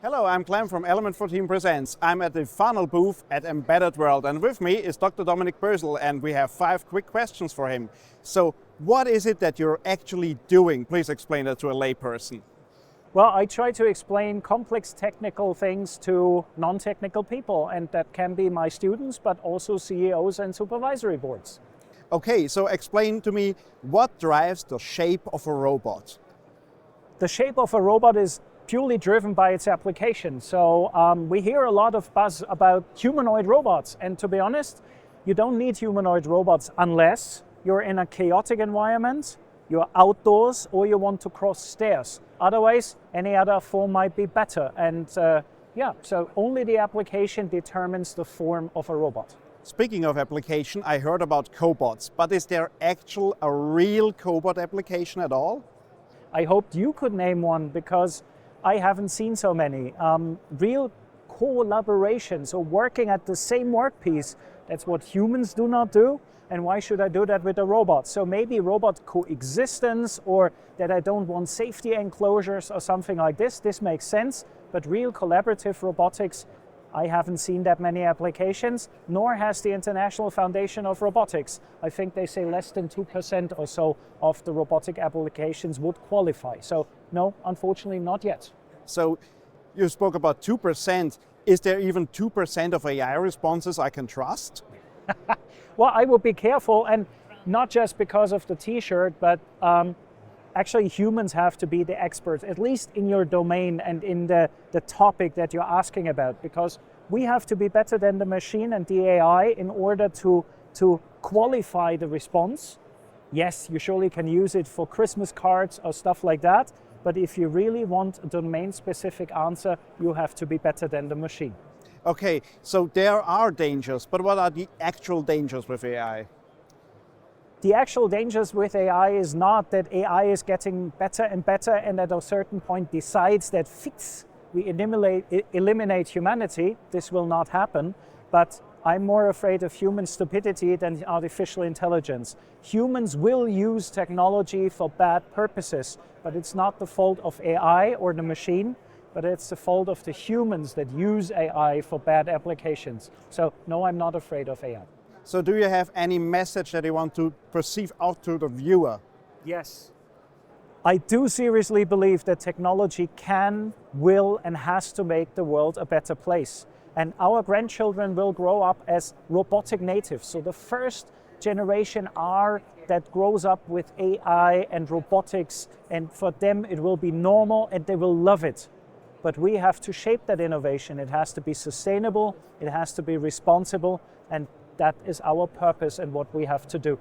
Hello, I'm Clem from Element 14 Presents. I'm at the Funnel booth at Embedded World, and with me is Dr. Dominik Bösel, and we have 5 quick questions for him. So, what is it that you're actually doing? Please explain that to a layperson. Well, I try to explain complex technical things to non-technical people, and that can be my students, but also CEOs and supervisory boards. Okay, so explain to me what drives the shape of a robot. The shape of a robot is purely driven by its application. So we hear a lot of buzz about humanoid robots, and to be honest, you don't need humanoid robots unless you're in a chaotic environment, you're outdoors, or you want to cross stairs. Otherwise, any other form might be better. And so only the application determines the form of a robot. Speaking of application, I heard about cobots, but is there a real cobot application at all? I hoped you could name one because I haven't seen so many. Real collaboration, so working at the same workpiece, that's what humans do not do. And why should I do that with a robot? So maybe robot coexistence, or that I don't want safety enclosures or something like this. This makes sense, but real collaborative robotics, I haven't seen that many applications, nor has the International Foundation of Robotics. I think they say less than 2% or so of the robotic applications would qualify. So no, unfortunately not yet. So you spoke about 2%. Is there even 2% of AI responses I can trust? Well, I would be careful, and not just because of the t-shirt, but actually humans have to be the experts, at least in your domain and in the topic that you're asking about, because we have to be better than the machine and the AI in order to qualify the response. Yes, you surely can use it for Christmas cards or stuff like that, but if you really want a domain-specific answer, you have to be better than the machine. Okay, so there are dangers, but what are the actual dangers with AI? The actual dangers with AI is not that AI is getting better and better and at a certain point decides that we eliminate humanity. This will not happen, but I'm more afraid of human stupidity than artificial intelligence. Humans will use technology for bad purposes, but it's not the fault of AI or the machine, but it's the fault of the humans that use AI for bad applications. So no, I'm not afraid of AI. So do you have any message that you want to perceive out to the viewer? Yes. I do seriously believe that technology can, will, and has to make the world a better place. And our grandchildren will grow up as robotic natives. So the first generation that grows up with AI and robotics, and for them it will be normal and they will love it. But we have to shape that innovation. It has to be sustainable, it has to be responsible, and that is our purpose and what we have to do.